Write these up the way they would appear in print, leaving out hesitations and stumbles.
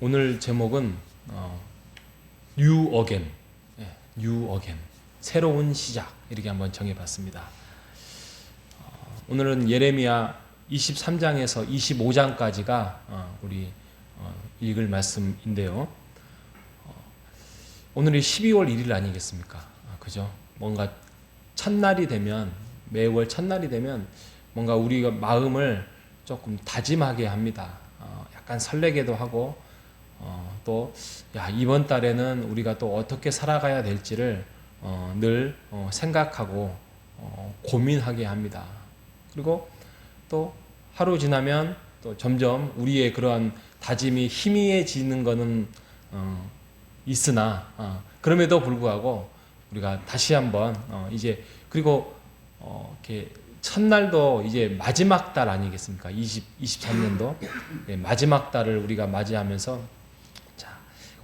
오늘 제목은 New Again, New Again, 새로운 시작 이렇게 한번 정해봤습니다. 오늘은 예레미야 23장에서 25장까지가 우리 읽을 말씀인데요. 오늘이 12월 1일 아니겠습니까? 그죠? 뭔가 첫날이 되면, 매월 첫날이 되면 뭔가 우리가 마음을 조금 다짐하게 합니다. 약간 설레게도 하고 또 이번 달에는 우리가 또 어떻게 살아가야 될지를 늘 생각하고 고민하게 합니다. 그리고 또 하루 지나면 또 점점 우리의 그러한 다짐이 희미해지는 것은 있으나 그럼에도 불구하고 우리가 다시 한번 이제 그리고 이렇게 첫날도 이제 마지막 달 아니겠습니까? 23년도 마지막 달을 우리가 맞이하면서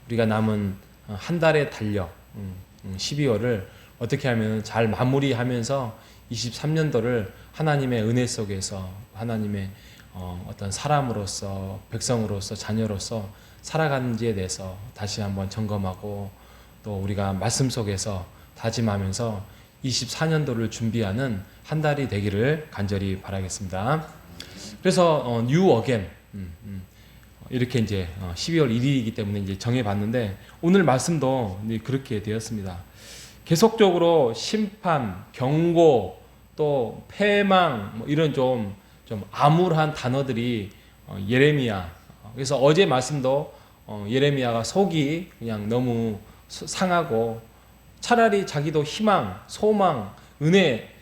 우리가 남은 한 달의 달력 12월을 어떻게 하면 잘 마무리하면서 23년도를 하나님의 은혜 속에서 하나님의 어떤 사람으로서 백성으로서 자녀로서 살아가는지에 대해서 다시 한번 점검하고 또 우리가 말씀 속에서 다짐하면서 24년도를 준비하는 한 달이 되기를 간절히 바라겠습니다. 그래서 New Again 이렇게 이제 12월 1일이기 때문에 이제 정해봤는데 오늘 말씀도 그렇게 되었습니다. 계속적으로 심판, 경고, 또 패망 이런 좀 암울한 단어들이 예레미야. 그래서 어제 말씀도 예레미야가 속이 그냥 너무 상하고 차라리 자기도 희망, 소망, 은혜,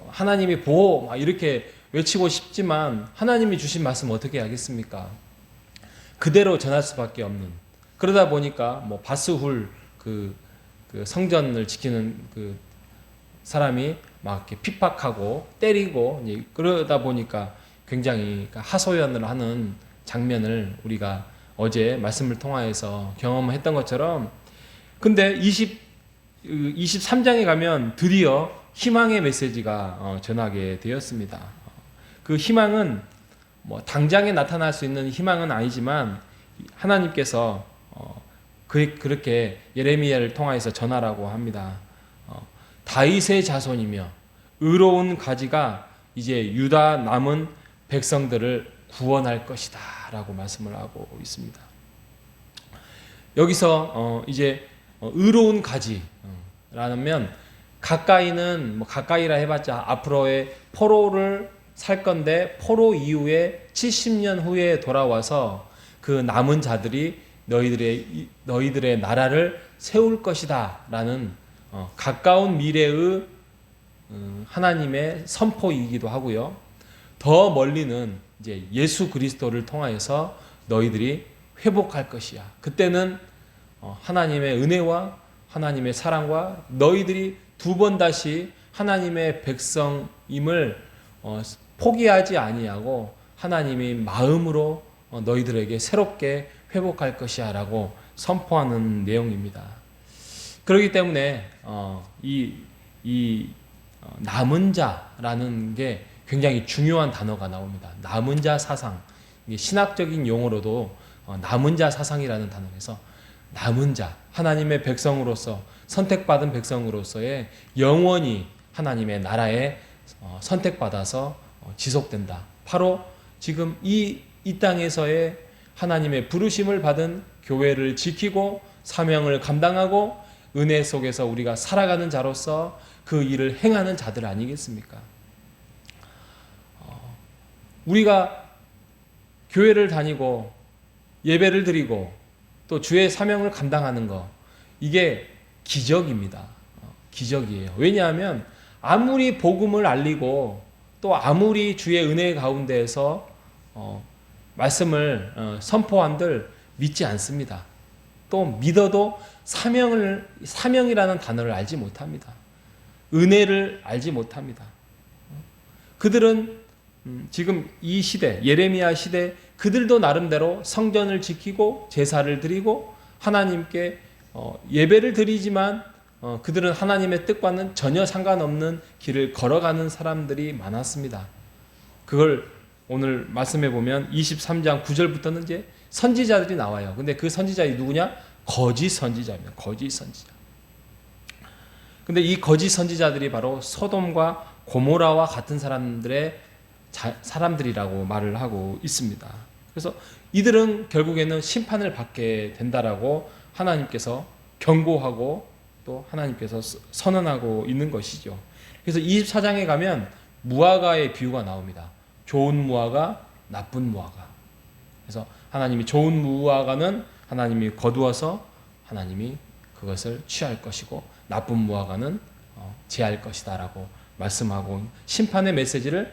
하나님이 보호 막 이렇게 외치고 싶지만 하나님이 주신 말씀 어떻게 하겠습니까? 그대로 전할 수밖에 없는. 그러다 보니까 뭐 바스훌 그 성전을 지키는 그 사람이 막 이렇게 핍박하고 때리고 그러다 보니까 굉장히 하소연을 하는 장면을 우리가 어제 말씀을 통하여서 경험했던 것처럼 근데 23장에 가면 드디어 희망의 메시지가 전하게 되었습니다. 그 희망은 뭐 당장에 나타날 수 있는 희망은 아니지만 하나님께서 그렇게 예레미야를 통하여서 전하라고 합니다. 다윗의 자손이며 의로운 가지가 이제 유다 남은 백성들을 구원할 것이다 라고 말씀을 하고 있습니다. 여기서 이제 의로운 가지라면 가까이는 뭐 가까이라 해봤자 앞으로의 포로를 살 건데 포로 이후에 70년 후에 돌아와서 그 남은 자들이 너희들의 나라를 세울 것이다 라는 가까운 미래의 하나님의 선포이기도 하고요. 더 멀리는 이제 예수 그리스도를 통하여서 너희들이 회복할 것이야. 그때는 하나님의 은혜와 하나님의 사랑과 너희들이 두 번 다시 하나님의 백성임을 포기하지 아니하고 하나님이 마음으로 너희들에게 새롭게 회복할 것이야 라고 선포하는 내용입니다. 그렇기 때문에 이 남은 자라는 게 굉장히 중요한 단어가 나옵니다. 남은 자 사상, 이게 신학적인 용어로도 남은 자 사상이라는 단어에서 남은 자, 하나님의 백성으로서 선택받은 백성으로서의 영원히 하나님의 나라에 선택받아서 지속된다. 바로 지금 이 땅에서의 하나님의 부르심을 받은 교회를 지키고 사명을 감당하고 은혜 속에서 우리가 살아가는 자로서 그 일을 행하는 자들 아니겠습니까? 우리가 교회를 다니고 예배를 드리고 또 주의 사명을 감당하는 거 이게 기적입니다. 기적이에요. 왜냐하면 아무리 복음을 알리고 또 아무리 주의 은혜 가운데에서 말씀을 선포한들 믿지 않습니다. 또 믿어도 사명이라는 단어를 알지 못합니다. 은혜를 알지 못합니다. 그들은 지금 이 시대, 예레미야 시대 그들도 나름대로 성전을 지키고 제사를 드리고 하나님께 예배를 드리지만 그들은 하나님의 뜻과는 전혀 상관없는 길을 걸어가는 사람들이 많았습니다. 그걸 오늘 말씀해 보면 23장 9절부터는 이제 선지자들이 나와요. 근데 그 선지자들이 누구냐? 거짓 선지자입니다. 거짓 선지자. 근데 이 거짓 선지자들이 바로 소돔과 고모라와 같은 사람들이라고 말을 하고 있습니다. 그래서 이들은 결국에는 심판을 받게 된다라고 하나님께서 경고하고 또 하나님께서 선언하고 있는 것이죠. 그래서 24장에 가면 무화과의 비유가 나옵니다. 좋은 무화과, 나쁜 무화과. 그래서 하나님이 좋은 무화과는 하나님이 거두어서 하나님이 그것을 취할 것이고 나쁜 무화과는 제할 것이다라고 말씀하고 심판의 메시지를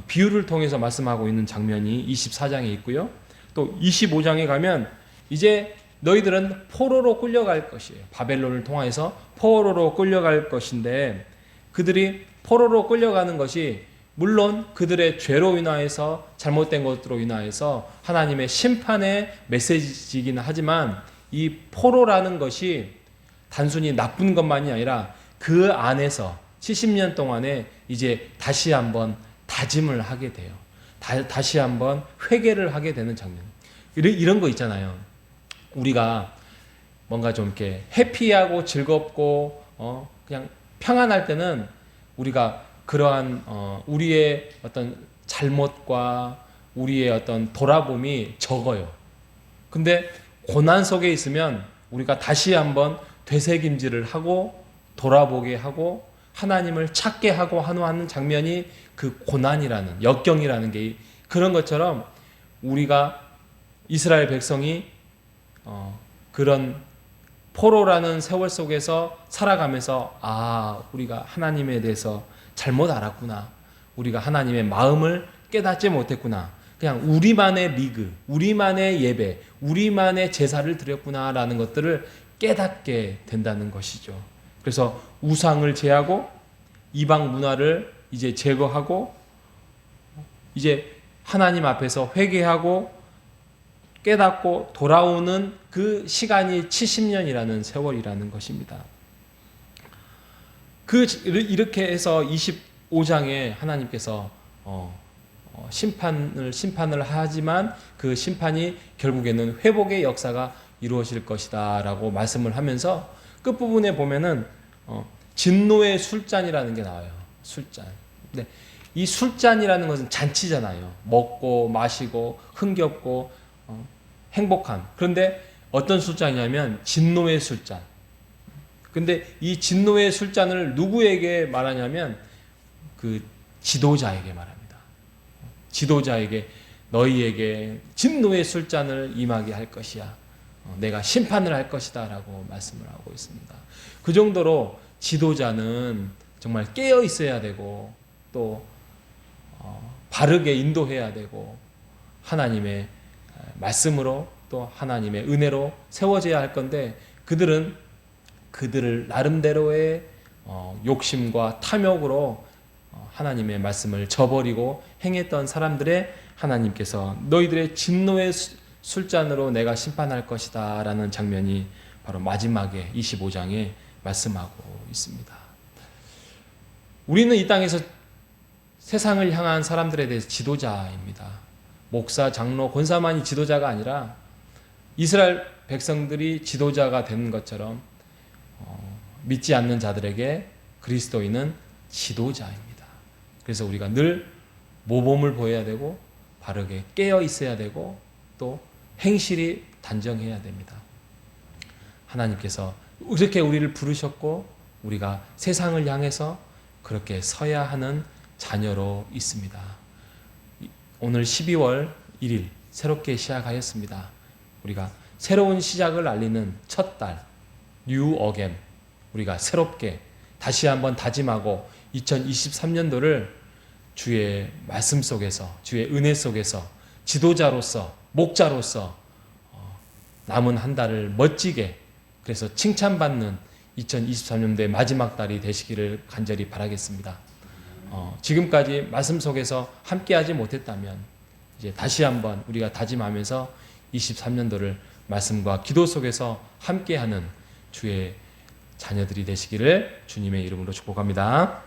비유를 통해서 말씀하고 있는 장면이 24장에 있고요. 또 25장에 가면 이제 너희들은 포로로 끌려갈 것이에요. 바벨론을 통해서 포로로 끌려갈 것인데 그들이 포로로 끌려가는 것이 물론 그들의 죄로 인하여서 잘못된 것으로 인하여서 하나님의 심판의 메시지이긴 하지만 이 포로라는 것이 단순히 나쁜 것만이 아니라 그 안에서 70년 동안에 이제 다시 한번 다짐을 하게 돼요. 다시 한번 회개를 하게 되는 장면. 이런 거 있잖아요. 우리가 뭔가 좀 이렇게 해피하고 즐겁고 그냥 평안할 때는 우리가 그러한 우리의 어떤 잘못과 우리의 어떤 돌아봄이 적어요. 근데 고난 속에 있으면 우리가 다시 한번 되새김질을 하고 돌아보게 하고 하나님을 찾게 하고 하는 장면이 그 고난이라는 역경이라는 게 그런 것처럼 우리가 이스라엘 백성이 그런 포로라는 세월 속에서 살아가면서 우리가 하나님에 대해서 잘못 알았구나. 우리가 하나님의 마음을 깨닫지 못했구나. 그냥 우리만의 리그, 우리만의 예배, 우리만의 제사를 드렸구나라는 것들을 깨닫게 된다는 것이죠. 그래서 우상을 제하고 이방 문화를 이제 제거하고 이제 하나님 앞에서 회개하고 깨닫고 돌아오는 그 시간이 70년이라는 세월이라는 것입니다. 이렇게 해서 25장에 하나님께서 심판을 하지만 그 심판이 결국에는 회복의 역사가 이루어질 것이다 라고 말씀을 하면서 끝부분에 보면은 진노의 술잔이라는 게 나와요. 술잔. 근데 이 술잔이라는 것은 잔치잖아요. 먹고 마시고 흥겹고 행복한. 그런데 어떤 술잔이냐면 진노의 술잔. 근데 이 진노의 술잔을 누구에게 말하냐면 그 지도자에게 말합니다. 지도자에게 너희에게 진노의 술잔을 임하게 할 것이야. 내가 심판을 할 것이다 라고 말씀을 하고 있습니다. 그 정도로 지도자는 정말 깨어 있어야 되고 또 바르게 인도해야 되고 하나님의 말씀으로 또 하나님의 은혜로 세워져야 할 건데 그들을 나름대로의 욕심과 탐욕으로 하나님의 말씀을 저버리고 행했던 사람들의 하나님께서 너희들의 진노의 술잔으로 내가 심판할 것이다 라는 장면이 바로 마지막에 25장에 말씀하고 있습니다. 우리는 이 땅에서 세상을 향한 사람들에 대해서 지도자입니다. 목사, 장로, 권사만이 지도자가 아니라 이스라엘 백성들이 지도자가 된 것처럼 믿지 않는 자들에게 그리스도인은 지도자입니다. 그래서 우리가 늘 모범을 보여야 되고 바르게 깨어 있어야 되고 또 행실이 단정해야 됩니다. 하나님께서 이렇게 우리를 부르셨고 우리가 세상을 향해서 그렇게 서야 하는 자녀로 있습니다. 오늘 12월 1일 새롭게 시작하였습니다. 우리가 새로운 시작을 알리는 첫 달 뉴 어겐 우리가 새롭게 다시 한번 다짐하고 2023년도를 주의 말씀 속에서 주의 은혜 속에서 지도자로서 목자로서 남은 한 달을 멋지게 그래서 칭찬받는 2023년도의 마지막 달이 되시기를 간절히 바라겠습니다. 지금까지 말씀 속에서 함께하지 못했다면 이제 다시 한번 우리가 다짐하면서 23년도를 말씀과 기도 속에서 함께하는 주의 자녀들이 되시기를 주님의 이름으로 축복합니다.